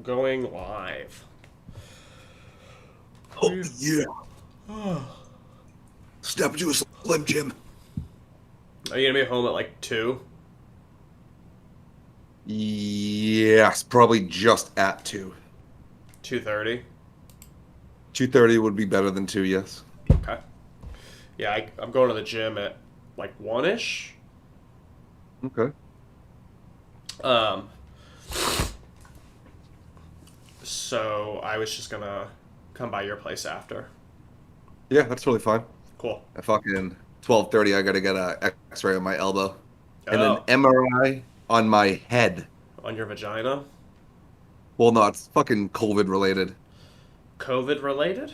Going live. Oh, yeah. Step into a Slim Jim. Are you gonna be home at like 2? Yes, probably just at 2. 2:30? 2:30 would be better than 2, yes. Okay. Yeah, I'm going to the gym at like 1-ish. Okay. Um, so I was just gonna come by your place after. Yeah, that's totally fine. Cool. At fucking 12:30, I gotta get a X-ray on my elbow. And an Oh, MRI on my head. on your vagina? Well, no, it's fucking COVID related. COVID related?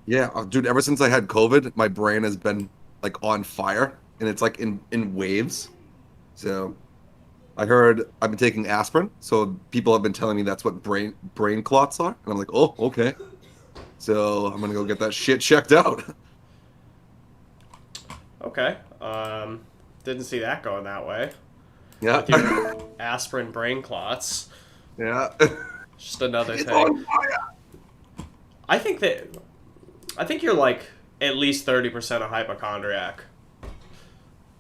Yeah, dude, ever since I had COVID, my brain has been like on fire and it's like in waves. So I heard I've been taking aspirin, so people have been telling me that's what brain clots are, and I'm like, oh, okay. So I'm gonna go get that shit checked out. Okay. Didn't see that going that way. Yeah, With your aspirin brain clots. yeah. Just another It's thing. on fire. I think you're like at least 30% a hypochondriac.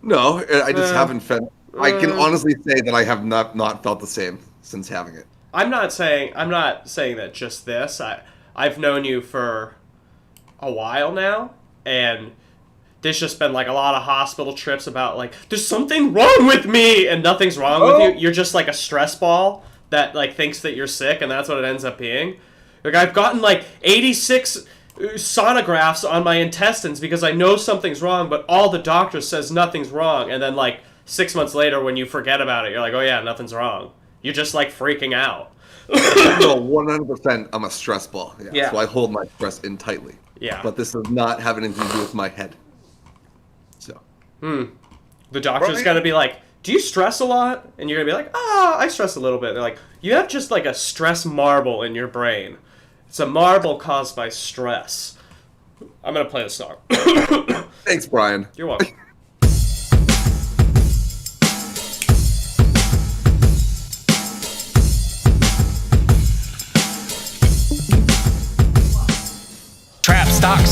No, I just haven't felt. I can uh, honestly say that I have not felt the same since having it. I'm not saying that just this. I've known you for a while now, and there's just been like a lot of hospital trips about like there's something wrong with me, and nothing's wrong with you. You're just like a stress ball that like thinks that you're sick, and that's what it ends up being. Like I've gotten like 86 sonographs on my intestines because I know something's wrong, but all the doctor says nothing's wrong, and then like 6 months later when you forget about it, you're like, oh yeah, nothing's wrong. You're just like freaking out. No, 100%. I'm a stress ball. Yeah, Yeah. so I hold my stress in tightly. Yeah. But this does not have anything to do with my head. So. The doctor's Right. gonna be like, do you stress a lot? And you're gonna be like, I stress a little bit. They're like, you have just like a stress marble in your brain. It's a marble caused by stress. I'm gonna play the song. Thanks, Brian. You're welcome. Trap stocks,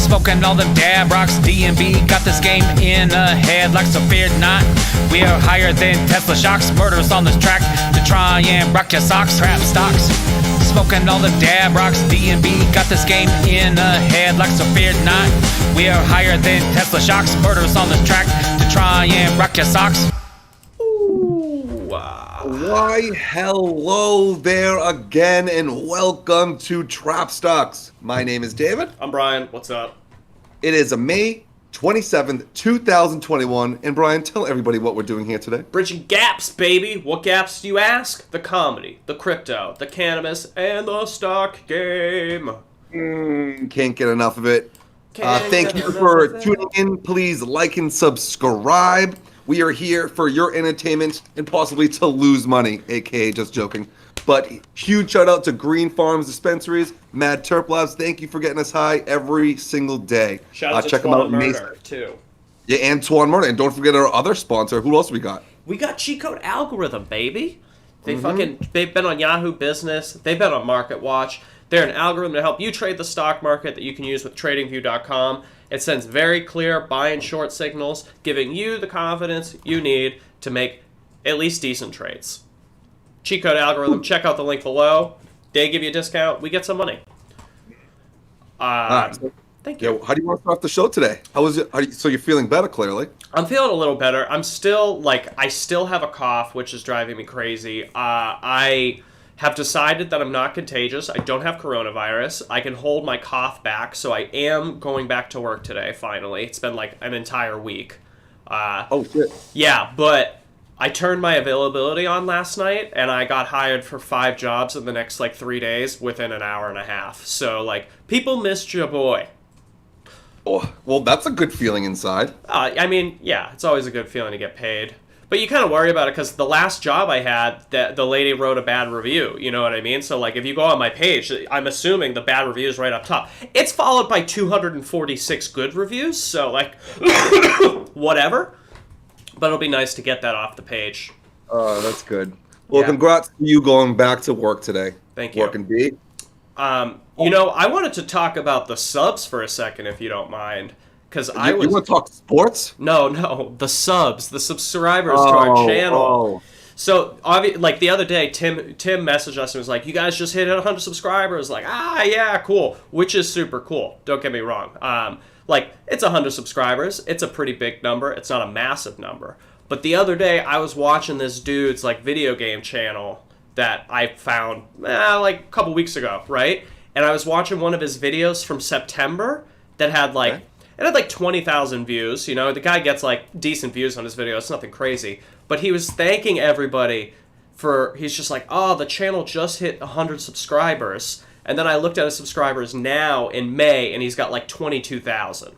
smoking all them dab rocks. DMB got this game in a headlock, so fear not. We are higher than Tesla shocks. Murders on this track to try and rock your socks. Trap stocks, smoking all them dab rocks. DMB got this game in a headlock, so fear not. We are higher than Tesla shocks. Murders on this track to try and rock your socks. Why, hello there again, and welcome to Trap Stocks. My name is David. I'm Brian. What's up? It is a May 27th, 2021, and Brian, tell everybody what we're doing here today. Bridging gaps, baby. What gaps do you ask? The comedy, the crypto, the cannabis, and the stock game. Can't get enough of it. Can't Thank get you enough for of it. tuning in. Please like and subscribe. We are here for your entertainment and possibly to lose money, aka just joking. But huge shout out to Green Farms Dispensaries, Mad Terp Labs. Thank you for getting us high every single day. Shout out to Check them out. Twan Mason. Murder, too. Yeah, Antoine Murder. And don't forget our other sponsor. Who else we got? We got cheat code algorithm, baby. They've been on Yahoo Business. They've been on Market Watch. They're an algorithm to help you trade the stock market that you can use with TradingView.com. It sends very clear buy and short signals, giving you the confidence you need to make at least decent trades. Cheat code algorithm. Check out the link below. They give you a discount. We get some money. Thank you. How do you want to start the show today? How was it? So you're feeling better, clearly. I'm feeling a little better. I still have a cough, which is driving me crazy. I have decided that I'm not contagious. I don't have coronavirus. I can hold my cough back, so I am going back to work today, finally. It's been like an entire week. Oh, shit. Yeah, but I turned my availability on last night, and I got hired for 5 jobs in the next, 3 days within an hour and a half. So, people missed your boy. Oh, well, that's a good feeling inside. Yeah, it's always a good feeling to get paid. But you kind of worry about it because the last job I had, the lady wrote a bad review. You know what I mean? So, if you go on my page, I'm assuming the bad review is right up top. It's followed by 246 good reviews, so, whatever. But it'll be nice to get that off the page. Oh, that's good. Well, Yeah. congrats to you going back to work today. Thank you. Working B. I wanted to talk about the subs for a second, if you don't mind, because You want to talk sports? No, the subs, the subscribers to our channel. Oh. So, like the other day, Tim messaged us and was like, "You guys just hit 100 subscribers." Like, yeah, cool, which is super cool. Don't get me wrong. Like, it's 100 subscribers. It's a pretty big number. It's not a massive number. But the other day, I was watching this dude's like video game channel that I found like a couple weeks ago, right? And I was watching one of his videos from September that had like. Okay. It had like 20,000 views. The guy gets like decent views on his videos. It's nothing crazy. But he was thanking everybody he's just like, the channel just hit 100 subscribers. And then I looked at his subscribers now in May, and he's got like 22,000.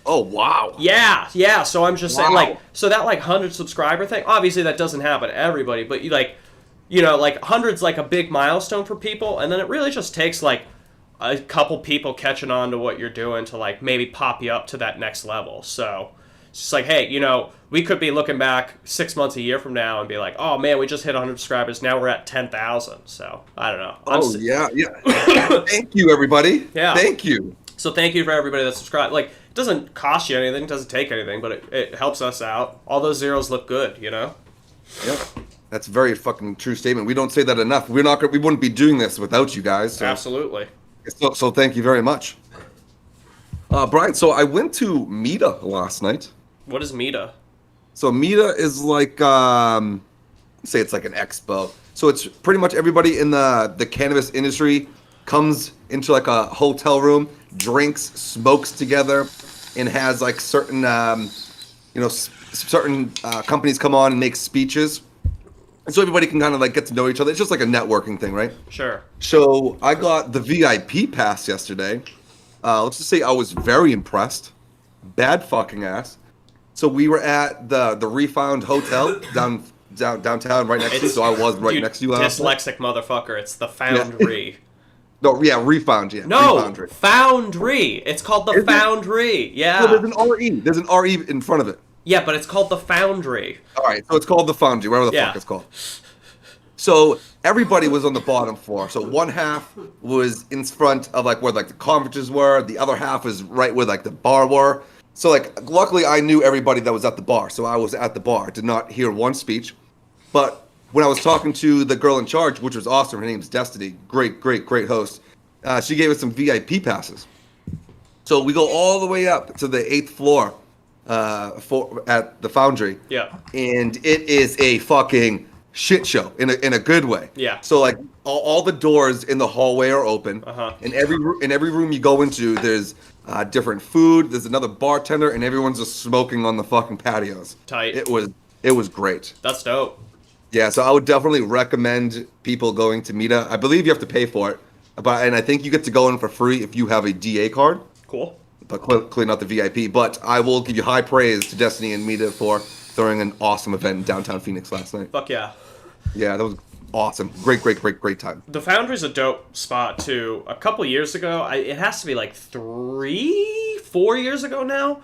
Oh, wow. Yeah. So I'm just saying, like, so that like 100 subscriber thing, obviously that doesn't happen to everybody, but like 100's like a big milestone for people. And then it really just takes like a couple people catching on to what you're doing to like maybe pop you up to that next level. So it's just like, hey, we could be looking back 6 months, a year from now and be like, oh man, we just hit 100 subscribers. Now we're at 10,000. So I don't know. Yeah. Thank you, everybody. Yeah. Thank you. So thank you for everybody that subscribed. Like, it doesn't cost you anything. It doesn't take anything, but it helps us out. All those zeros look good, Yep. That's a very fucking true statement. We don't say that enough. We wouldn't be doing this without you guys. So. Absolutely. So thank you very much. Brian, so I went to Meta last night. What is Meta? So Meta is like, say it's like an expo. So it's pretty much everybody in the cannabis industry comes into like a hotel room, drinks, smokes together, and has like certain, certain companies come on and make speeches. And so everybody can kind of like get to know each other. It's just like a networking thing, right? Sure. So I got the VIP pass yesterday. Let's just say I was very impressed. Bad fucking ass. So we were at the Refound Hotel downtown right next to you. So I was right next to you. Dyslexic motherfucker. It's the Foundry. Yeah. No, yeah, Refound, yeah. No, Refoundry. Foundry. It's called the Foundry. Yeah. No, there's an R-E. There's an R-E in front of it. Yeah, but it's called the Foundry. All right, so it's called the Foundry, whatever the fuck it's called. So everybody was on the bottom floor. So one half was in front of like where like the conferences were. The other half was right where like the bar were. So like luckily I knew everybody that was at the bar. So I was at the bar. Did not hear one speech. But when I was talking to the girl in charge, which was awesome, her name's Destiny, great host. She gave us some VIP passes. So we go all the way up to the 8th floor. At the Foundry, and it is a fucking shit show in a good way. Yeah. So like all the doors in the hallway are open, and every room you go into, there's different food. There's another bartender, and everyone's just smoking on the fucking patios. Tight. It was great. That's dope. Yeah. So I would definitely recommend people going to Meta. I believe you have to pay for it, and I think you get to go in for free if you have a DA card. Cool. But clearly not the VIP. But I will give you high praise to Destiny and Meta for throwing an awesome event in downtown Phoenix last night. Fuck yeah. Yeah, that was awesome. Great time. The Foundry's a dope spot too. A couple years ago, it has to be like 4 years ago now,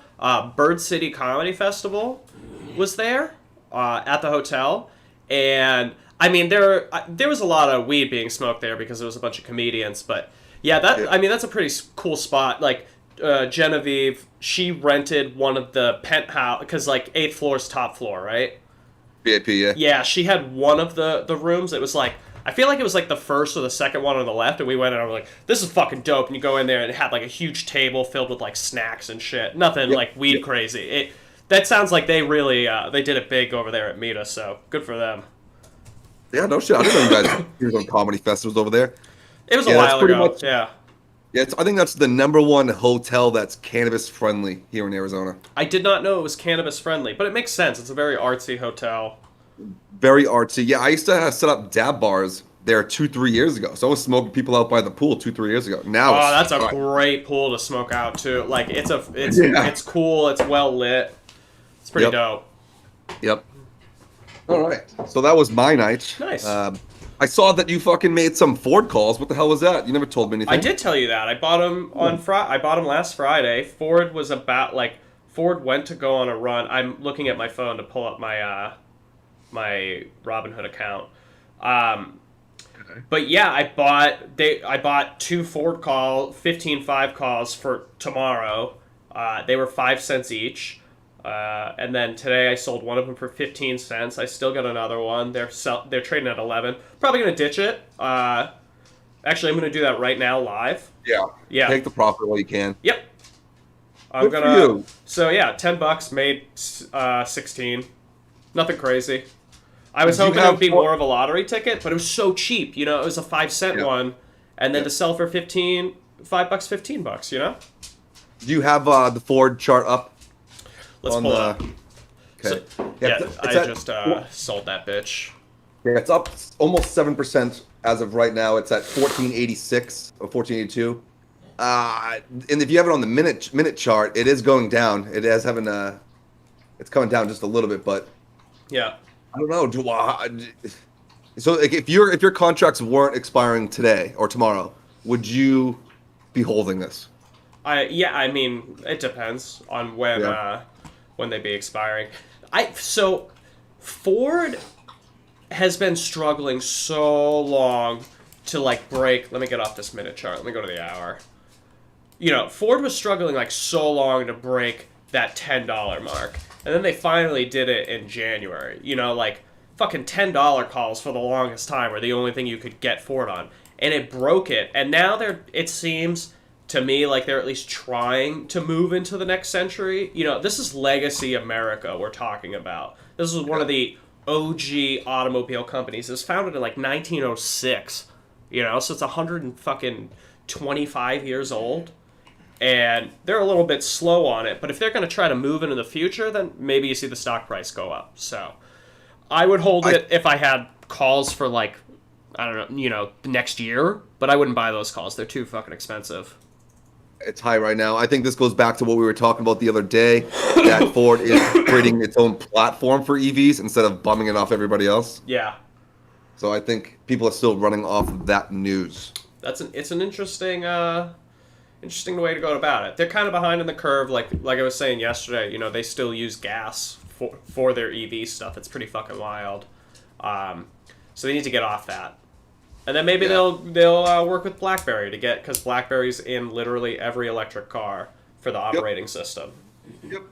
Bird City Comedy Festival was there at the hotel. And I mean, there was a lot of weed being smoked there because there was a bunch of comedians. But yeah, that's a pretty cool spot. Like, Genevieve, she rented one of the penthouse, because like 8th floor is top floor, right? VIP, yeah. Yeah, she had one of the rooms. It was like, I feel like it was like the first or the second one on the left, and we went in and we're like, this is fucking dope. And you go in there and it had like a huge table filled with like snacks and shit. Nothing like weed crazy. That sounds like they really they did it big over there at Meta, so good for them. Yeah, no shit. I didn't know you guys were on comedy festivals over there. It was a while ago. Yeah. Yeah, I think that's the #1 hotel that's cannabis friendly here in Arizona. I did not know it was cannabis friendly, but it makes sense. It's a very artsy hotel. Very artsy. Yeah, I used to set up dab bars there 2-3 years ago. So I was smoking people out by the pool 2-3 years ago. Now, that's a great pool to smoke out too. Like it's cool. It's well lit. It's pretty dope. Yep. All right. So that was my night. Nice. I saw that you fucking made some Ford calls. What the hell was that? You never told me anything. I did tell you that. I bought him I bought him last Friday. Ford was Ford went to go on a run. I'm looking at my phone to pull up my my Robinhood account. But yeah, I bought 2 Ford 15.5 calls for tomorrow. They were 5 cents each. And then today I sold one of them for 15 cents. I still got another one. They're trading at 11. Probably gonna ditch it. Actually, I'm gonna do that right now live. Yeah. Yeah. Take the profit while you can. Yep. Good for you. So yeah, $10 made 16. Nothing crazy. I was hoping it would be more of a lottery ticket, but it was so cheap. You know, it was a 5-cent one, and then to sell for $15, $15. You know. Do you have the Ford chart up? Let's pull it up. Okay. So, I just sold that bitch. Yeah, it's up almost 7% as of right now. It's at 1486 or 1482. And if you have it on the minute chart, it is going down. It is having it's coming down just a little bit, but yeah, I don't know. So like, if your contracts weren't expiring today or tomorrow, would you be holding this? I mean, it depends on when they be expiring. So Ford has been struggling so long to like break. Let me get off this minute chart. Let me go to the hour. You know, Ford was struggling like so long to break that $10 mark. And then they finally did it in January. You know, like fucking $10 calls for the longest time were the only thing you could get Ford on. And it broke it. And now it seems to me like they're at least trying to move into the next century. You know, this is legacy America we're talking about. This is one of the OG automobile companies. It was founded in like 1906. You know, so it's 125 years old. And they're a little bit slow on it, but if they're going to try to move into the future, then maybe you see the stock price go up. So I would hold it if I had calls for like, I don't know, you know, next year, but I wouldn't buy those calls. They're too fucking expensive. It's high right now. I think this goes back to what we were talking about the other day, that Ford is creating its own platform for EVs instead of bumming it off everybody else. Yeah. So I think people are still running off of that news. It's an interesting way to go about it. They're kind of behind in the curve, like I was saying yesterday. You know, they still use gas for their EV stuff. It's pretty fucking wild. So they need to get off that, and then maybe they'll work with BlackBerry because BlackBerry's in literally every electric car for the operating system. Yep.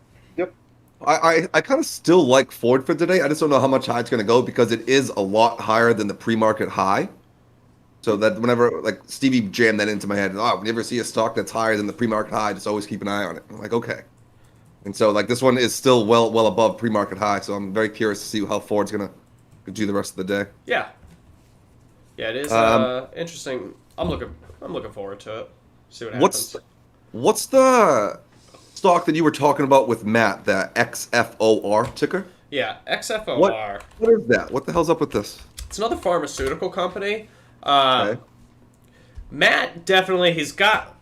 I kind of still like Ford for today. I just don't know how much high it's going to go because it is a lot higher than the pre-market high. So that whenever, like, Stevie jammed that into my head, whenever you see a stock that's higher than the pre-market high, just always keep an eye on it. I'm like, okay. And so, like, this one is still well above pre-market high, so I'm very curious to see how Ford's going to do the rest of the day. Yeah. Yeah, it is interesting. I'm looking forward to it. See what happens. What's the stock that you were talking about with Matt, the XFOR ticker? Yeah, XFOR. What is that? What the hell's up with this? It's another pharmaceutical company. Okay. Matt definitely he's got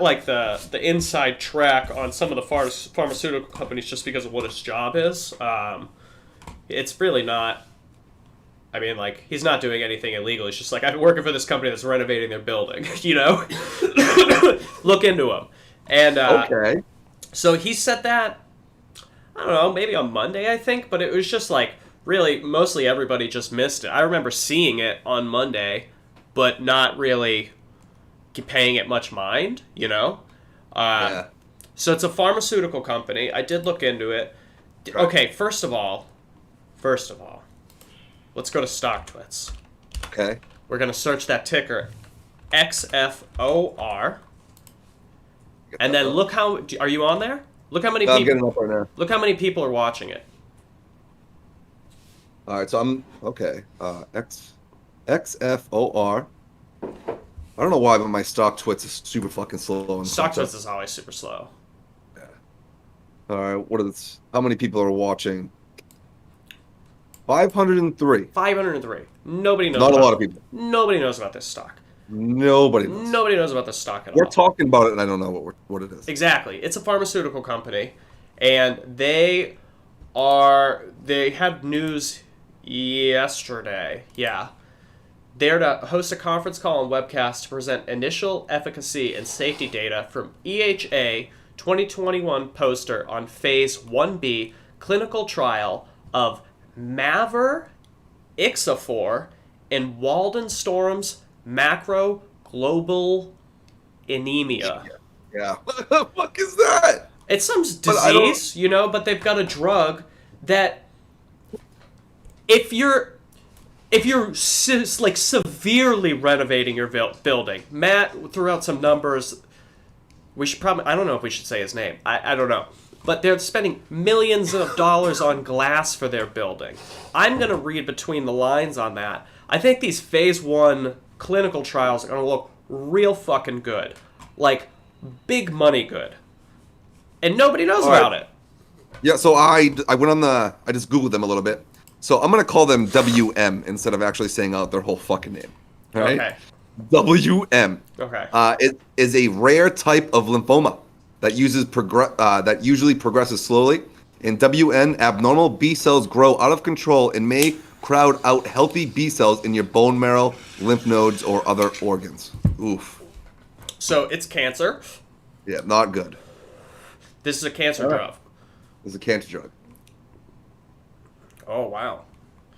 like the inside track on some of the pharmaceutical companies just because of what his job is. It's really not. I mean, like, he's not doing anything illegal. He's just like, I'm working for this company that's renovating their building. You know, look into him. And okay. So he said that, I don't know, maybe on Monday, I think, but it was just like, really, mostly everybody just missed it. I remember seeing it on Monday, but not really paying it much mind, you know? Yeah. So it's a pharmaceutical company. I did look into it. Right. Okay, first of all, let's go to StockTwits. Okay. We're going to search that ticker, XFOR. And then look how... Are you on there? Look how many people... I'm getting up right now. Look how many people are watching it. All right, so I'm... Okay. XFOR. I don't know why, but my StockTwits is super fucking slow. StockTwits is always super slow. Yeah. All right, what are this? How many people are watching? 503. 503. Nobody knows. Not a lot of people. Nobody knows about this stock. Nobody knows. Nobody knows about this stock at all. We're talking about it, and I don't know what it is. Exactly. It's a pharmaceutical company, and they had news yesterday. Yeah. They're to host a conference call and webcast to present initial efficacy and safety data from EHA 2021 poster on Phase 1B clinical trial of mavorixafor and Waldenstrom's macro global anemia. Yeah. What the fuck is that? It's some disease, but they've got a drug that if you're severely renovating your building, Matt threw out some numbers. We should probably, I don't know if we should say his name. I don't know. But they're spending millions of dollars on glass for their building. I'm going to read between the lines on that. I think these phase 1 clinical trials are going to look real fucking good. Like, big money good. And nobody knows about it. Yeah, so I went on I just Googled them a little bit. So I'm going to call them WM instead of actually saying out their whole fucking name. All right? Okay. WM. Okay. It is a rare type of lymphoma that usually progresses slowly. In WN, abnormal B cells grow out of control and may crowd out healthy B cells in your bone marrow, lymph nodes, or other organs. Oof. So it's cancer. Yeah, not good. This is a cancer drug. This is a cancer drug. Oh, wow.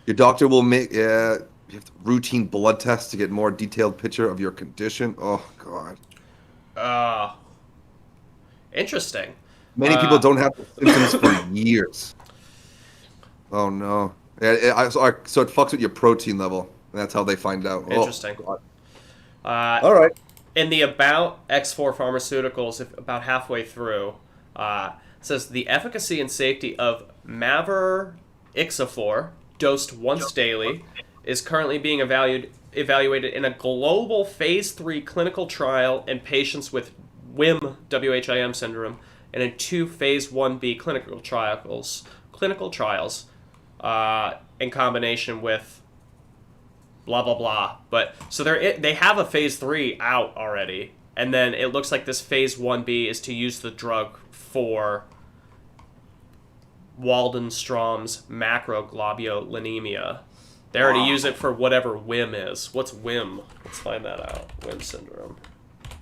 Your doctor will make you have routine blood tests to get more detailed picture of your condition. Oh, God. Interesting. Many people don't have the symptoms for years. Oh, no. So it fucks with your protein level. And that's how they find out. Interesting. Oh, all right. In the About X4 Pharmaceuticals, about halfway through, says the efficacy and safety of mavorixafor, dosed once daily, is currently being evaluated in a global phase 3 clinical trial in patients with WHIM syndrome and in 2 phase 1b clinical trials in combination with blah blah blah. But so they have a phase 3 out already, and then it looks like this phase 1b is to use the drug for Waldenstrom's macroglobulinemia. They already use it for whatever WHIM is. What's WHIM? Let's find that out. WHIM syndrome.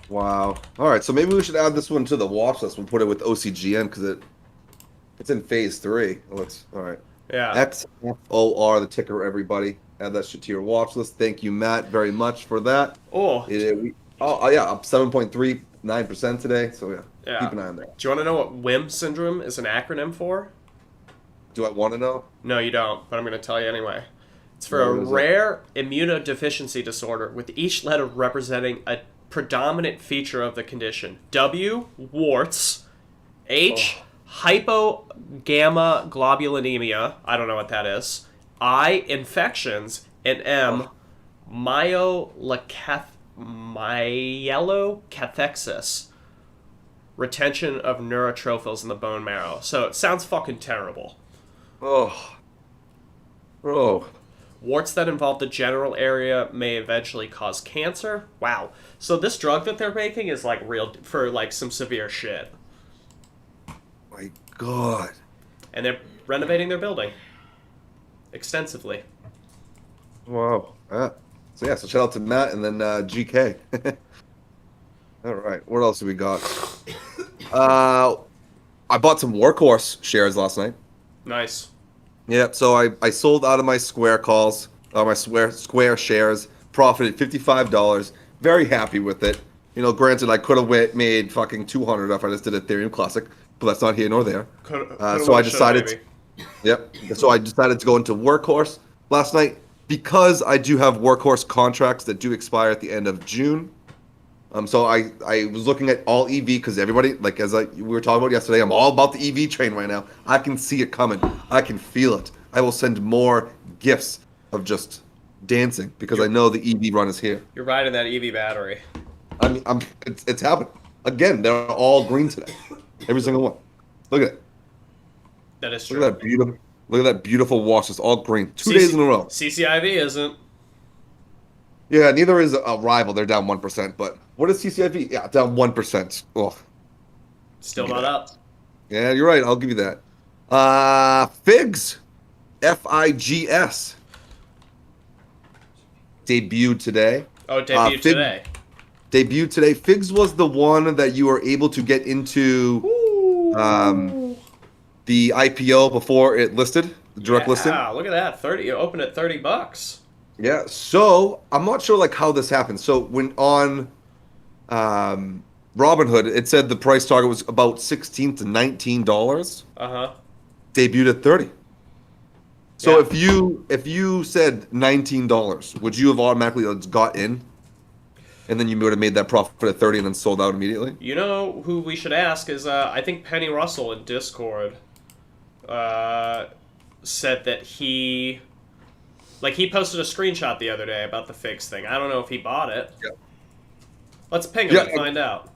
Wow. All right, so maybe we should add this one to the watch list. We'll put it with OCGN because it's in phase 3. All right. Yeah. XFOR, the ticker, everybody. Add that shit to your watch list. Thank you, Matt, very much for that. Oh. Yeah, up 7.39% today. So, yeah, keep an eye on that. Do you want to know what WHIM syndrome is an acronym for? Do I want to know? No, you don't, but I'm going to tell you anyway. It's for a rare immunodeficiency disorder, with each letter representing a predominant feature of the condition. W, warts. H, hypogammaglobulinemia. I don't know what that is. I, infections. And M, myelocathexis. Retention of neutrophils in the bone marrow. So it sounds fucking terrible. Oh. Warts that involve the genital area may eventually cause cancer. Wow. So this drug that they're making is like real for like some severe shit. My God. And they're renovating their building extensively. Wow. So shout out to Matt and then GK. All right. What else do we got? I bought some Workhorse shares last night. Nice. Yeah, so I sold out of my Square calls, my Square shares, profited $55. Very happy with it. Granted, I could have made fucking 200 if I just did Ethereum Classic, but that's not here nor there. So I decided. So I decided to go into Workhorse last night because I do have Workhorse contracts that do expire at the end of June. So I was looking at all EV because everybody, like we were talking about yesterday, I'm all about the EV train right now. I can see it coming. I can feel it. I will send more gifts of just dancing because I know the EV run is here. You're riding that EV battery. I mean, it's happening. Again, they're all green today. Every single one. Look at it. That is true. Look at that beautiful wash. It's all green. 2 days in a row. CCIV isn't. Yeah, neither is a rival. They're down 1%. But what is CCIV? Yeah, down 1%. Oh, still not up. Yeah, you're right. I'll give you that. FIGS, FIGS, debuted today. Oh, debuted today. Debuted today. FIGS was the one that you were able to get into the IPO before it listed, the direct listing. Yeah, look at that. 30. You opened at $30. Yeah, so I'm not sure like how this happened. So when on Robinhood, it said the price target was about $16 to $19. Uh-huh. Debuted at 30. So Yeah. if you said $19, would you have automatically got in, and then you would have made that profit at 30 and then sold out immediately? You know who we should ask is I think Penny Russell in Discord said that he posted a screenshot the other day about the FIGS thing. I don't know if he bought it. Yeah. Let's ping him and find out.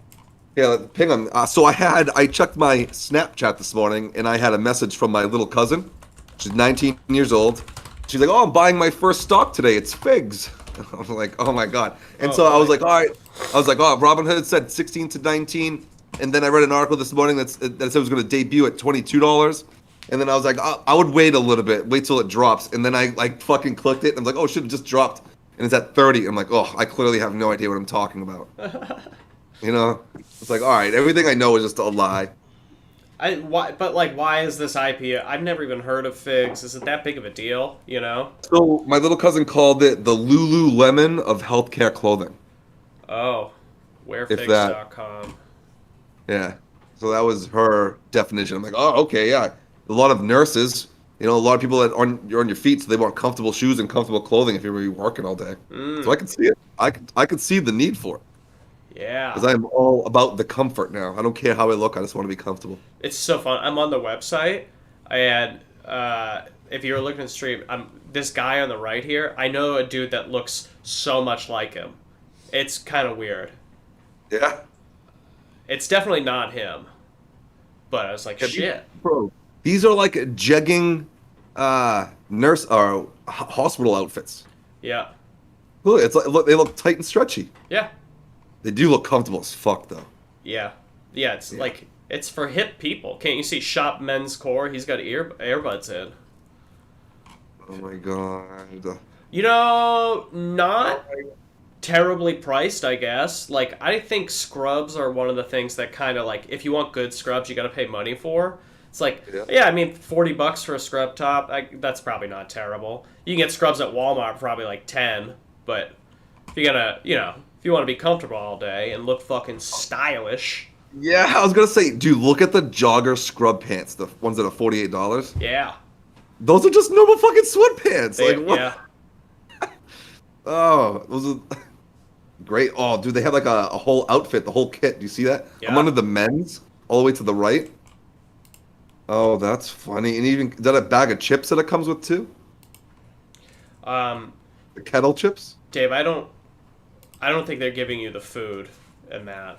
Yeah, ping him. So I checked my Snapchat this morning, and I had a message from my little cousin. She's 19 years old. She's like, "Oh, I'm buying my first stock today. It's FIGS." I'm like, "Oh my god!" And so I was like, "All right." I was like, "Oh, Robinhood said 16 to 19," and then I read an article this morning that said it was going to debut at $22. And then I was like, I would wait a little bit, wait till it drops. And then I like fucking clicked it, and I'm like, oh shit, it just dropped, and it's at 30. I'm like, oh, I clearly have no idea what I'm talking about. You know, it's like, all right, everything I know is just a lie. Why is this IPO? I've never even heard of FIGS. Is it that big of a deal? You know? So my little cousin called it the Lululemon of healthcare clothing. Oh, If wearfigs.com. Yeah. So that was her definition. I'm like, oh, okay, yeah. A lot of nurses, a lot of people that you're on your feet, so they want comfortable shoes and comfortable clothing if you're really working all day. So I can see it. I could see the need for it. Yeah. Because I'm all about the comfort now. I don't care how I look. I just want to be comfortable. It's so fun. I'm on the website, and if you're looking at the stream, this guy on the right here, I know a dude that looks so much like him. It's kind of weird. Yeah. It's definitely not him. But I was like, shit. Bro, these are like jegging nurse or hospital outfits. Yeah. Look, it's like they look tight and stretchy. Yeah. They do look comfortable as fuck though. Yeah. Yeah, it's like it's for hip people. Can't you see Shop Men's Core? He's got earbuds in. Oh my god. Not terribly priced, I guess. Like, I think scrubs are one of the things that kind of like, if you want good scrubs, you got to pay money for. It's like, yeah, I mean, $40 for a scrub top, that's probably not terrible. You can get scrubs at Walmart for probably like 10, but if you're gonna, if you want to be comfortable all day and look fucking stylish. Yeah, I was gonna say, dude, look at the jogger scrub pants, the ones that are $48. Yeah. Those are just normal fucking sweatpants. Like, what? Yeah. Oh, those are great. Oh, dude, they have like a whole outfit, the whole kit. Do you see that? Yeah. I'm under the men's, all the way to the right. Oh, that's funny. And even, is that a bag of chips that it comes with too? The kettle chips? Dave, I don't think they're giving you the food in that.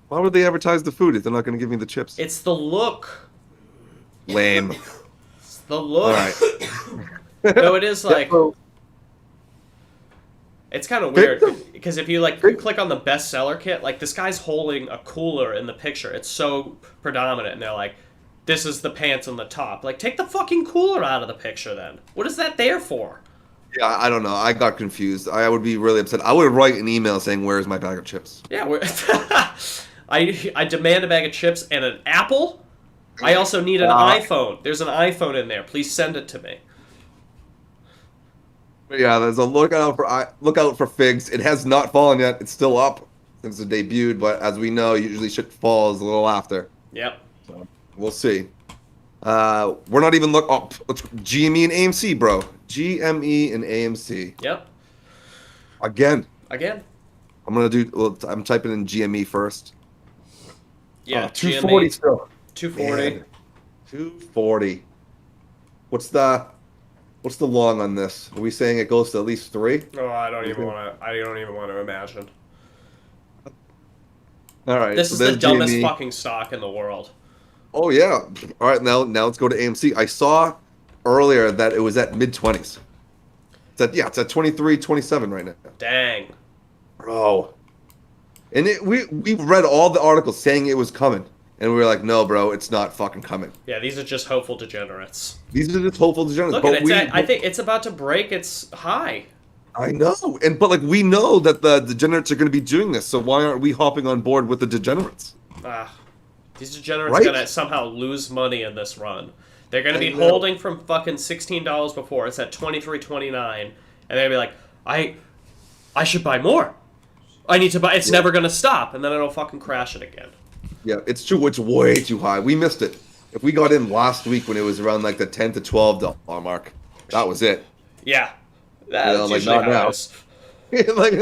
Why would they advertise the food if they're not going to give me the chips? It's the look. Lame. It's the look. All right. No, it is like... It's kind of weird, because if you click on the bestseller kit, like this guy's holding a cooler in the picture. It's so predominant, and they're like, this is the pants on the top. Like, take the fucking cooler out of the picture then. What is that there for? Yeah, I don't know. I got confused. I would be really upset. I would write an email saying, where's my bag of chips? Yeah, I demand a bag of chips and an apple. I also need an iPhone. There's an iPhone in there. Please send it to me. Yeah, there's a look out for FIGS. It has not fallen yet. It's still up since it debuted, but as we know, usually shit falls a little after. Yep. So we'll see. We're not even it's GME and AMC, bro. GME and AMC. Yep. Again. I'm typing in GME first. Yeah. 240 GME. still. 240. Man. 240. What's the long on this? Are we saying it goes to at least 3? Oh, I don't even want to imagine. All right. This is the dumbest fucking stock in the world. Oh yeah. All right. Now let's go to AMC. I saw earlier that it was at mid-20s. It's at 23, 27 right now. Dang. Bro. And we read all the articles saying it was coming. And we were like, no, bro, it's not fucking coming. Yeah, these are just hopeful degenerates. These are just hopeful degenerates. Look at it. I think it's about to break its high. I know. But we know that the degenerates are going to be doing this. So why aren't we hopping on board with the degenerates? These degenerates are going to somehow lose money in this run. They're going to be holding from fucking $16 before. It's at $23.29. and they'll be like, I should buy more. I need to buy. It's never gonna stop, and then it'll fucking crash it again. Yeah, it's true. It's way too high. We missed it. If we got in last week when it was around like the $10 to $12 mark, that was it. Yeah, that's like, usually not how now. it is. Like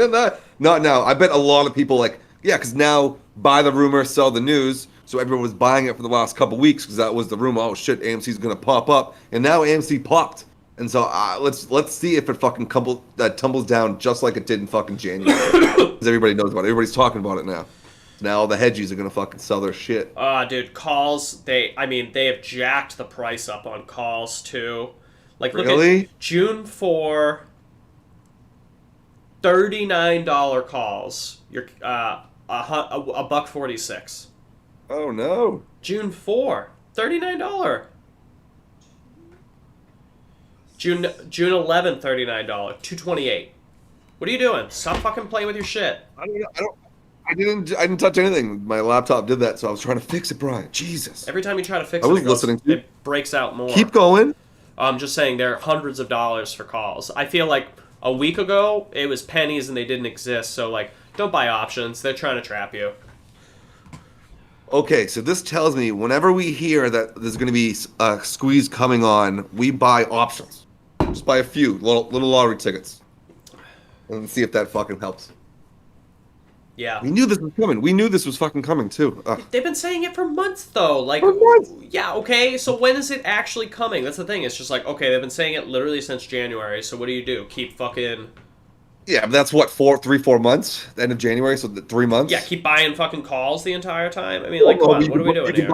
not now. I bet a lot of people like, yeah, because now buy the rumor, sell the news. So everyone was buying it for the last couple weeks because that was the rumor. Oh shit, AMC's gonna pop up, and now AMC popped. And so let's see if it fucking tumbles down just like it did in fucking January. Because everybody knows about it. Everybody's talking about it now. Now all the hedgies are gonna fucking sell their shit. Dude, calls. They have jacked the price up on calls too. Like, look Really? at June 4, $39 calls. You're $1.46. Oh no. June 4, $39. June 11, $39, $2.28. What are you doing? Stop fucking playing with your shit. I didn't touch anything. My laptop did that, so I was trying to fix it, Brian. Jesus. Every time you try to fix I it, was listening to you. it breaks out more. Keep going. I'm just saying there are hundreds of dollars for calls. I feel like a week ago it was pennies and they didn't exist. So like, don't buy options. They're trying to trap you. Okay, so this tells me whenever we hear that there's going to be a squeeze coming on, we buy options. Just buy a few little lottery tickets, and see if that fucking helps. Yeah. We knew this was coming. We knew this was fucking coming too. Ugh. They've been saying it for months though. Like, For months? Yeah, okay. So when is it actually coming? That's the thing. It's just like, okay, they've been saying it literally since January. So what do? Keep fucking. Yeah, but that's what 4 months. The end of January, so 3 months. Yeah, keep buying fucking calls the entire time. I mean, like, come on, what are we doing here?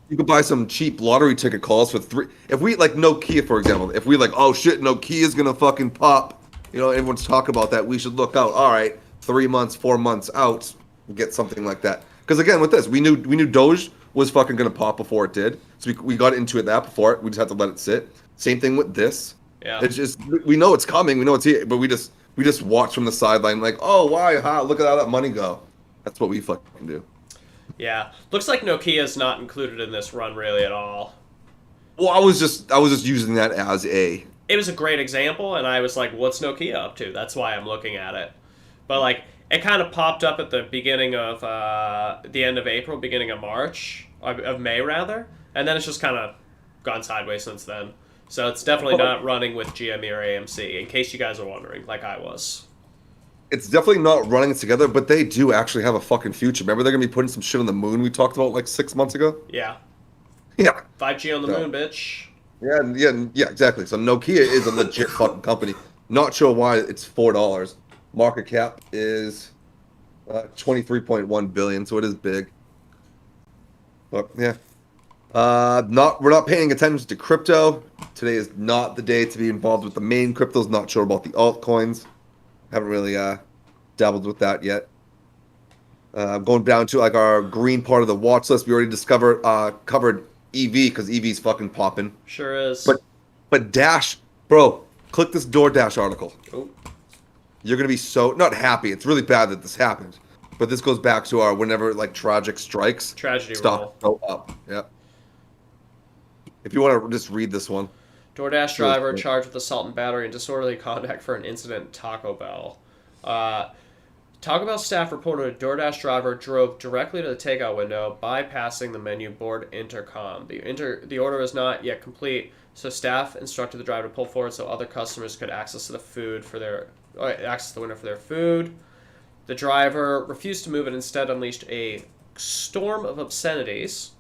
You could buy some cheap lottery ticket calls for $3. If we like Nokia, for example, if we like, oh shit, Nokia's gonna fucking pop. You know, everyone's talking about that. We should look out. All right, 3 months, 4 months out, get something like that. Because again, with this, we knew Doge was fucking gonna pop before it did, so we got into it that before it. We just had to let it sit. Same thing with this. Yeah. It's just we know it's coming. We know it's here, but we just watch from the sideline like, oh, why? How? Look at how that money go. That's what we fucking do. Yeah. Looks like Nokia's not included in this run really at all. Well, I was just using that as a. It was a great example, and I was like, what's Nokia up to? That's why I'm looking at it. But, like, it kind of popped up at the beginning of, the end of April, beginning of March, of May, rather. And then it's just kind of gone sideways since then. So it's definitely not running with GME or AMC, in case you guys are wondering, like I was. It's definitely not running together, but they do actually have a fucking future. Remember, they're going to be putting some shit on the moon we talked about like 6 months ago? Yeah. Yeah. 5G on the moon, bitch. Yeah, exactly. So Nokia is a legit fucking company. Not sure why it's $4. Market cap is 23.1 billion, so it is big. But yeah. We're not paying attention to crypto. Today is not the day to be involved with the main cryptos. Not sure about the altcoins. Haven't really dabbled with that yet. Going down to like our green part of the watch list. We already covered EV because EV's fucking popping. Sure is. But Dash, bro, click this DoorDash article. Oh. You're gonna be so not happy. It's really bad that this happened. But this goes back to our whenever like tragic strikes. Tragedy stop roll. Go up. Yep. If you want to just read this one. DoorDash driver charged with assault and battery and disorderly conduct for an incident at Taco Bell. Taco Bell staff reported a DoorDash driver drove directly to the takeout window, bypassing the menu board intercom. The order was not yet complete, so staff instructed the driver to pull forward so other customers could access the window for their food. The driver refused to move and instead unleashed a storm of obscenities.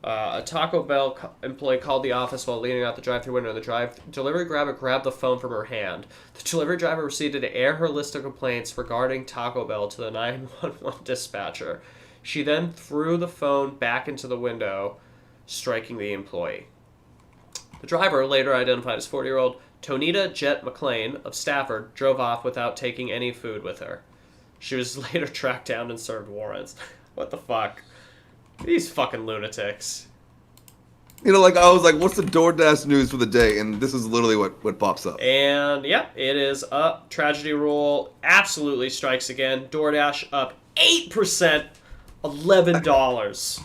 A Taco Bell employee called the office while leaning out the drive-thru window. The delivery grabber grabbed the phone from her hand. The delivery driver proceeded to air her list of complaints regarding Taco Bell to the 911 dispatcher. She then threw the phone back into the window, striking the employee. The driver, later identified as 40-year-old Tonita Jet McLean of Stafford, drove off without taking any food with her. She was later tracked down and served warrants. What the fuck? These fucking lunatics. You know, like I was like, what's the DoorDash news for the day? And this is literally what pops up. And yep, it is up. Tragedy rule absolutely strikes again. DoorDash up 8%, $11.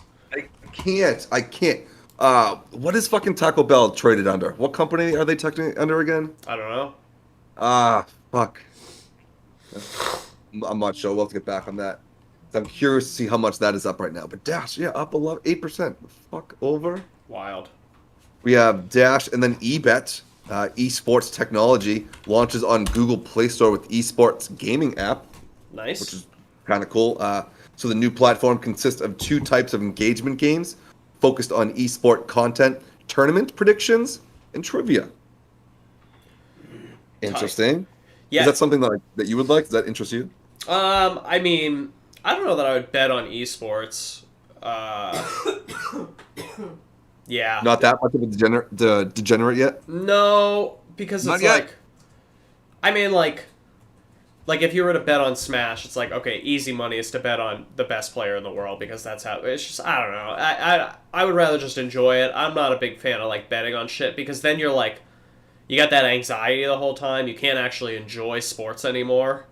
I can't. What is fucking Taco Bell traded under? What company are they technically under again? I don't know. Fuck. I'm not sure. We'll have to get back on that. I'm curious to see how much that is up right now. But Dash, yeah, up 8%. Fuck over. Wild. We have Dash and then eBet, esports technology, launches on Google Play Store with esports gaming app, Nice. which is kind of cool. So the new platform consists of 2 types of engagement games focused on esport content, tournament predictions, and trivia. Interesting. Yeah. Is that something that you would like? Does that interest you? I mean, I don't know that I would bet on esports. Yeah. Not that much of a degenerate yet? No, because Not it's yet. like, I mean, like if you were to bet on Smash, it's like, okay, easy money is to bet on the best player in the world because that's how it's just. I don't know. I would rather just enjoy it. I'm not a big fan of like betting on shit because then you're like, you got that anxiety the whole time. You can't actually enjoy sports anymore.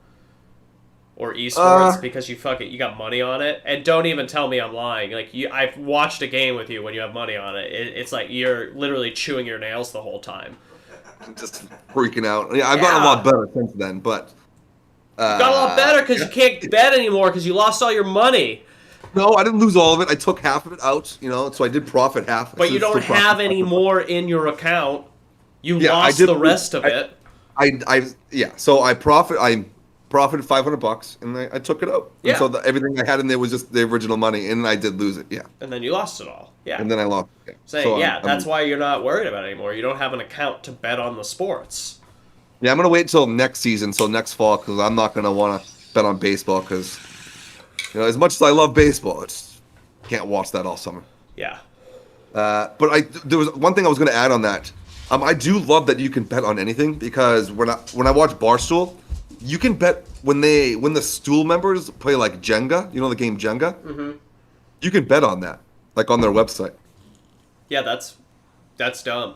Or esports because you got money on it, and don't even tell me I'm lying. Like I've watched a game with you when you have money on it. It's like you're literally chewing your nails the whole time. Just freaking out. Yeah, I've gotten a lot better since then, but Got a lot better because you can't bet anymore because you lost all your money. no, I didn't lose all of it. I took half of it out, so I did profit half. But you don't have any more in your account. You lost the rest of it. So I profited $500 and I took it out. Yeah. And so everything I had in there was just the original money, and I did lose it. Yeah. And then you lost it all. Yeah. And then I lost it. Yeah. So that's why you're not worried about it anymore. You don't have an account to bet on the sports. Yeah, I'm gonna wait until next season, so next fall, because I'm not gonna want to bet on baseball because, as much as I love baseball, can't watch that all summer. Yeah. But there was one thing I was gonna add on that. I do love that you can bet on anything because when I watch Barstool, you can bet when the stool members play like Jenga, the game Jenga. Mm-hmm. You can bet on that, like on their website. Yeah, that's dumb.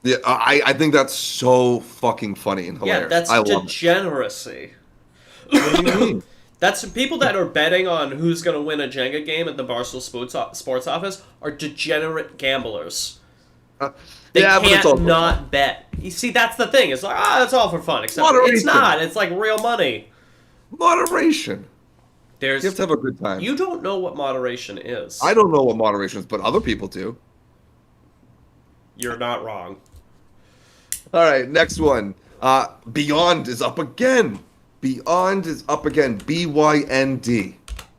Yeah, I think that's so fucking funny and hilarious. Yeah, that's I love degeneracy. What do you mean? That's people that are betting on who's going to win a Jenga game at the Barstool Sports office are degenerate gamblers. They can't not bet. You see, that's the thing. It's like, it's all for fun. Except Moderation. It's not. It's like real money. Moderation. You have to have a good time. You don't know what moderation is. I don't know what moderation is, but other people do. You're not wrong. All right, next one. Beyond is up again. Beyond is up again. BYND.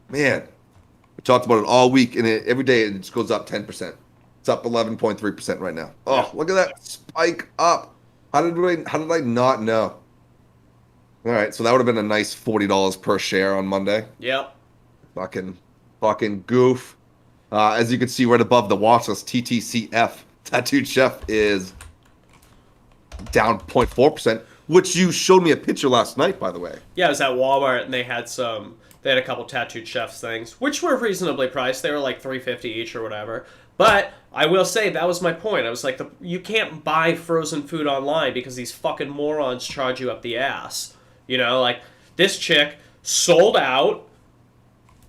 Man, we talked about it all week, and every day it just goes up 10%. It's up 11.3% right now. Oh, look at that spike up. How did I not know? All right, so that would have been a nice $40 per share on Monday. Yep. Fucking goof. As you can see right above the watch list, TTCF, Tattooed Chef, is down 0.4%, which you showed me a picture last night, by the way. Yeah, I was at Walmart and they had a couple Tattooed Chefs things, which were reasonably priced. They were like $3.50 each or whatever. But I will say that was my point. I was like, you can't buy frozen food online because these fucking morons charge you up the ass. Like this chick sold out.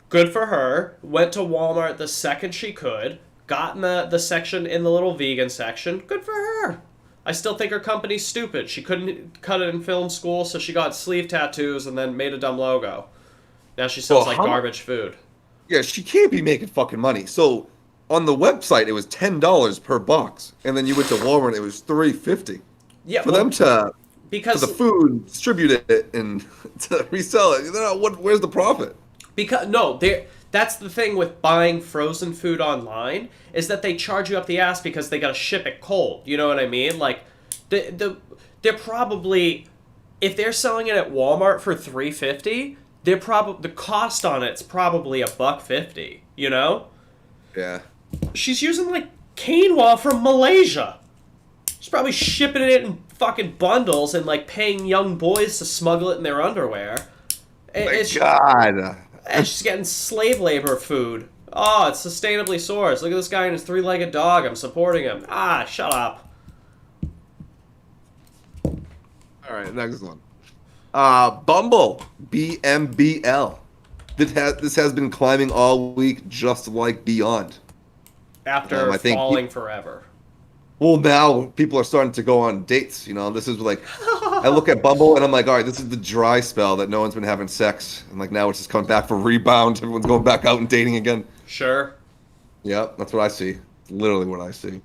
Good for her. Went to Walmart the second she could. Got in the section in the little vegan section. Good for her. I still think her company's stupid. She couldn't cut it in film school, so she got sleeve tattoos and then made a dumb logo. Now she sells garbage food. Yeah, she can't be making fucking money. So on the website, it was $10 per box, and then you went to Walmart, it was $3.50. Yeah, for them to because for the food, distribute it, and to resell it. Where's the profit? Because that's the thing with buying frozen food online is that they charge you up the ass because they gotta ship it cold. You know what I mean? Like, they're probably, if they're selling it at Walmart for $3.50, the cost on it's probably $1.50. Yeah. She's using like quinoa from Malaysia. She's probably shipping it in fucking bundles and like paying young boys to smuggle it in their underwear. God. And she's getting slave labor food. Oh, it's sustainably sourced. Look at this guy and his three-legged dog. I'm supporting him. Shut up. All right, next one. Bumble, BMBL. This has been climbing all week, just like Beyond. After falling forever. Well, now people are starting to go on dates. This is like I look at Bumble and I'm like, all right, this is the dry spell that no one's been having sex, and like now it's just coming back for rebound. Everyone's going back out and dating again. Sure. Yep, that's what I see. Literally what I see.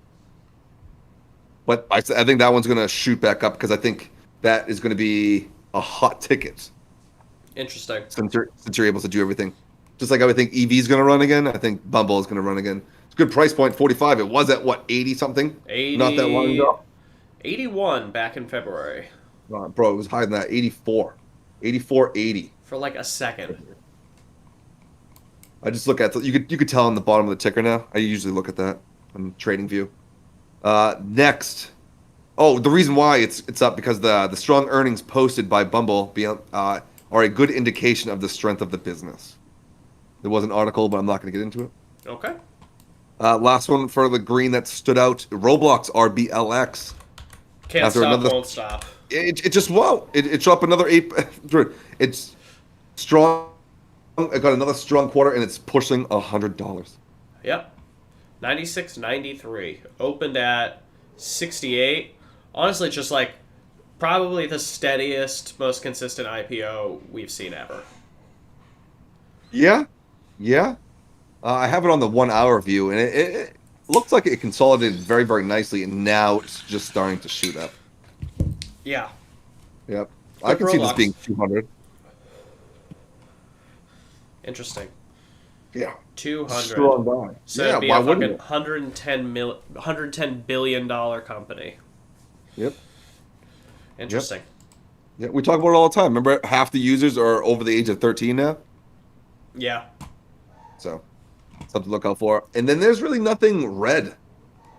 But I think that one's gonna shoot back up because I think that is gonna be a hot ticket Interesting. since you're able to do everything. Just like I would think EV's gonna run again, I think Bumble is gonna run again. It's a good price point, 45. It was at what, 80 something? 80, Not that long ago. 81 back in February. Bro, it was higher than that. 84. 84.80. For like a second. I just look at you could tell on the bottom of the ticker now. I usually look at that on TradingView. Next. Oh, the reason why it's up because the strong earnings posted by Bumble are a good indication of the strength of the business. There was an article, but I'm not going to get into it. Okay. Last one for the green that stood out: Roblox RBLX. Can't stop, won't stop. It just it's up another 8. It's strong. It got another strong quarter, and it's pushing $100. Yep. 96.93. Opened at 68. Honestly, just like probably the steadiest, most consistent IPO we've seen ever. Yeah. I have it on the 1 hour view, and it looks like it consolidated very, very nicely, and now it's just starting to shoot up. Yeah. Yep. I can see this being 200. Interesting. Yeah. 200. Strong buy. So yeah, it'd be why a fucking wouldn't it? $110 billion company. Yep. Interesting. Yeah, we talk about it all the time. Remember, half the users are over the age of 13 now? Yeah. So, something to look out for. And then there's really nothing red.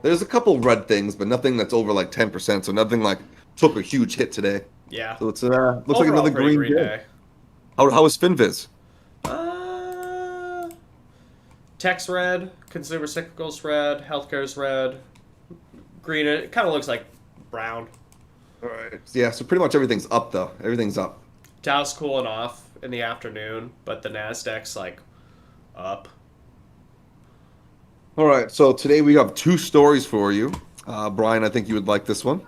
There's a couple red things, but nothing that's over like 10%. So nothing like took a huge hit today. Yeah. So it's looks like Overall, another pretty green day. day. How is FinViz? Tech's red, consumer cyclicals red, healthcare's red, green. It kind of looks like brown. All right. Yeah, so pretty much everything's up though. Everything's up. Dow's cooling off in the afternoon, but the Nasdaq's like up. All right. So today we have 2 stories for you. Brian, I think you would like this one.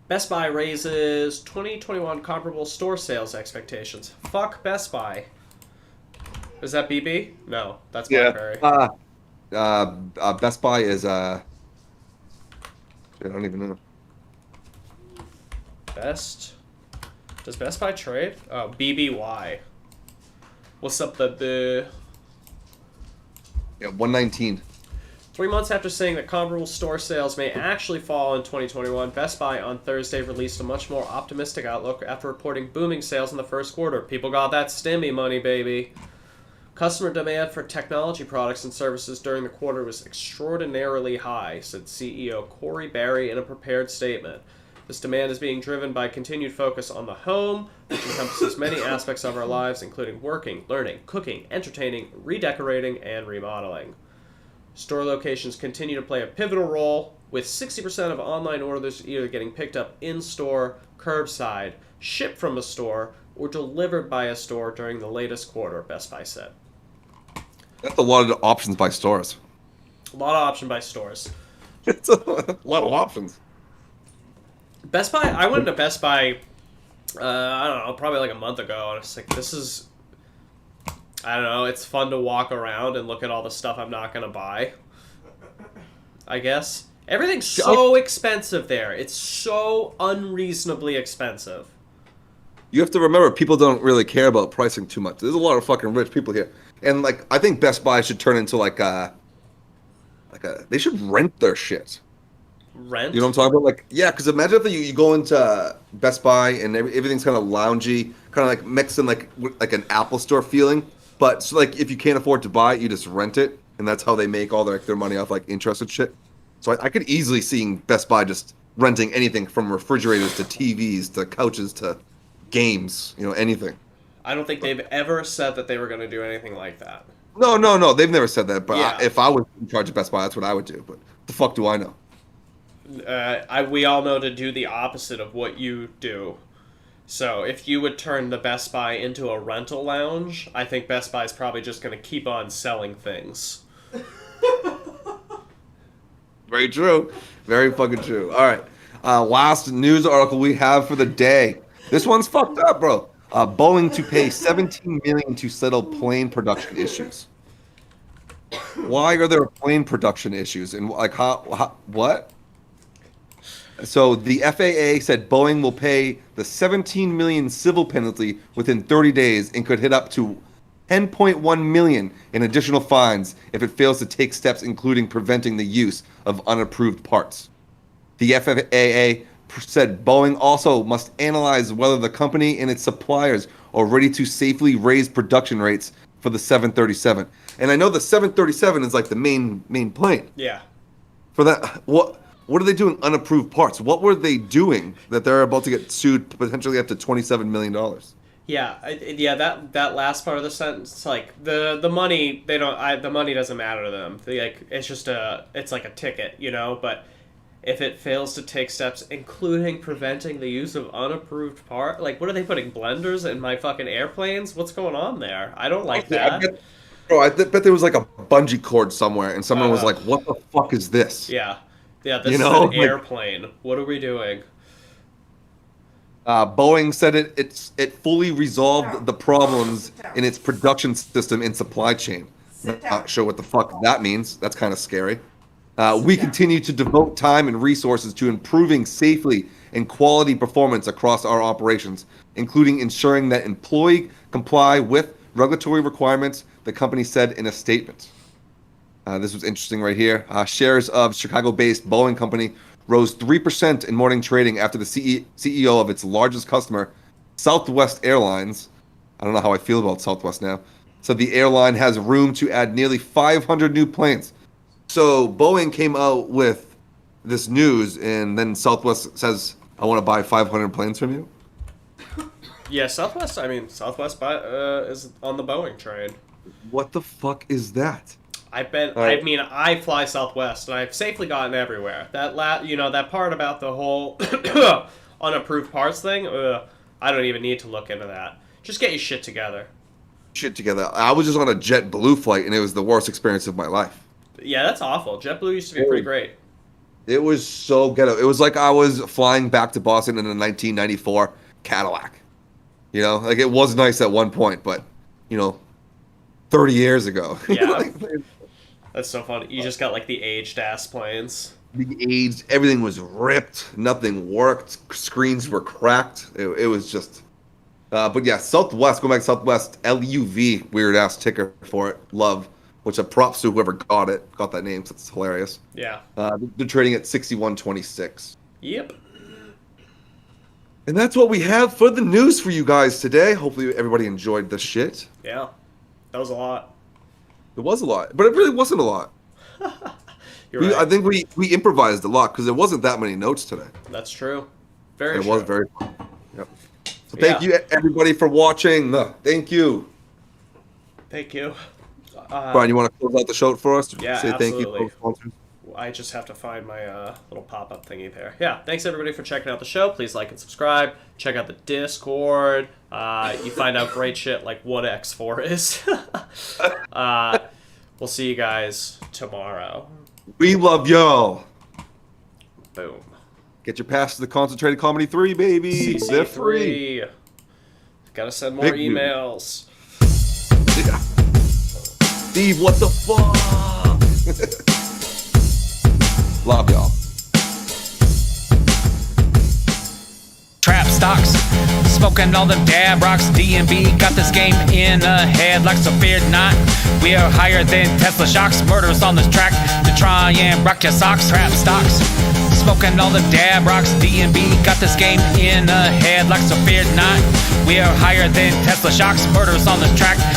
Best Buy raises 2021 comparable store sales expectations. Fuck Best Buy. Is that BB? No, that's BlackBerry. Best Buy is I don't even know. Does Best Buy trade? Oh, BBY. What's up, the? Yeah, 119. 3 months after saying that comparable store sales may actually fall in 2021, Best Buy on Thursday released a much more optimistic outlook after reporting booming sales in the first quarter. People got that stimmy money, baby. Customer demand for technology products and services during the quarter was extraordinarily high, said CEO Corey Barry in a prepared statement. This demand is being driven by continued focus on the home, which encompasses many aspects of our lives, including working, learning, cooking, entertaining, redecorating, and remodeling. Store locations continue to play a pivotal role, with 60% of online orders either getting picked up in-store, curbside, shipped from a store, or delivered by a store during the latest quarter, Best Buy said. That's a lot of options by stores. A lot of option by stores. It's a lot of options. Best Buy, I went to Best Buy, I don't know, probably like a month ago, and it's like, this is, I don't know, it's fun to walk around and look at all the stuff I'm not going to buy, I guess. Everything's so expensive there. It's so unreasonably expensive. You have to remember, people don't really care about pricing too much. There's a lot of fucking rich people here. And, like, I think Best Buy should turn into, they should rent their shit. Rent? You know what I'm talking about? Like, yeah, because imagine if you go into Best Buy and everything's kind of loungy, kind of like mixed in like an Apple store feeling. But so like if you can't afford to buy it, you just rent it, and that's how they make all their money off like interest and shit. So I could easily see Best Buy just renting anything from refrigerators to TVs to couches to games, anything. I don't think they've ever said that they were going to do anything like that. No, they've never said that. But Yeah. if I was in charge of Best Buy, that's what I would do. But the fuck do I know? We all know to do the opposite of what you do. So if you would turn the Best Buy into a rental lounge, I think Best Buy's probably just going to keep on selling things. Very true. Very fucking true. All right. Last news article we have for the day. This one's fucked up, bro. Boeing to pay $17 million to settle plane production issues. Why are there plane production issues? And like, what? So the FAA said Boeing will pay the $17 million civil penalty within 30 days and could hit up to $10.1 million in additional fines if it fails to take steps including preventing the use of unapproved parts. The FAA said Boeing also must analyze whether the company and its suppliers are ready to safely raise production rates for the 737. And I know the 737 is like the main plane. Yeah. For that, what are they doing unapproved parts? What were they doing that they're about to get sued potentially up to $27 million? Yeah, that last part of the sentence, like the money, the money doesn't matter to them. It's like a ticket, you know. But if it fails to take steps, including preventing the use of unapproved part, like what are they putting blenders in my fucking airplanes? What's going on there? I don't like that. I bet there was like a bungee cord somewhere, and someone was like, "What the fuck is this?" Yeah, this is an airplane. What are we doing? Boeing said it fully resolved the problems in its production system and supply chain. Not sure what the fuck that means. That's kind of scary. We continue to devote time and resources to improving safely and quality performance across our operations, including ensuring that employees comply with regulatory requirements, the company said in a statement. This was interesting right here. Shares of Chicago-based Boeing company rose 3% in morning trading after the CEO of its largest customer, Southwest Airlines, I don't know how I feel about Southwest now, said the airline has room to add nearly 500 new planes. So Boeing came out with this news, and then Southwest says, I want to buy 500 planes from you? Yeah, Southwest is on the Boeing train. What the fuck is that? I fly Southwest, and I've safely gotten everywhere. That part about the whole unapproved parts thing, I don't even need to look into that. Just get your shit together. I was just on a JetBlue flight, and it was the worst experience of my life. Yeah, that's awful. JetBlue used to be pretty great. It was so ghetto. It was like I was flying back to Boston in a 1994 Cadillac. You know, like it was nice at one point, but 30 years ago. Yeah. That's so funny. You just got like the aged ass planes. Everything was ripped. Nothing worked. Screens were cracked. It was just. But yeah, Southwest. Going back to Southwest, LUV, weird ass ticker for it. Love, which a props to whoever got that name. So it's hilarious. Yeah. They're trading at 61.26. Yep. And that's what we have for the news for you guys today. Hopefully everybody enjoyed the shit. Yeah, that was a lot. It was a lot, but it really wasn't a lot. You're right. I think we improvised a lot because there wasn't that many notes today. That's true. It was very fun. Yep. So thank you everybody for watching. Thank you. Thank you. Brian, you want to close out the show for us? Yeah, Say absolutely. Thank you to sponsors. I just have to find my little pop-up thingy there. Yeah, thanks everybody for checking out the show. Please like and subscribe. Check out the Discord. You find out great shit like what X4 is. We'll see you guys tomorrow. We love y'all. Boom. Get your pass to the Concentrated Comedy 3, baby. They're free. Gotta send more emails. Yeah. Steve, what the fuck? Love y'all. Trap stocks, smoking all them dab rocks. DMB got this game in a headlock, so fear not. We are higher than Tesla shocks. Murderers on this track to try and rock your socks. Trap stocks, smoking all them dab rocks. DMB got this game in a headlock, so fear not. We are higher than Tesla shocks. Murderers on this track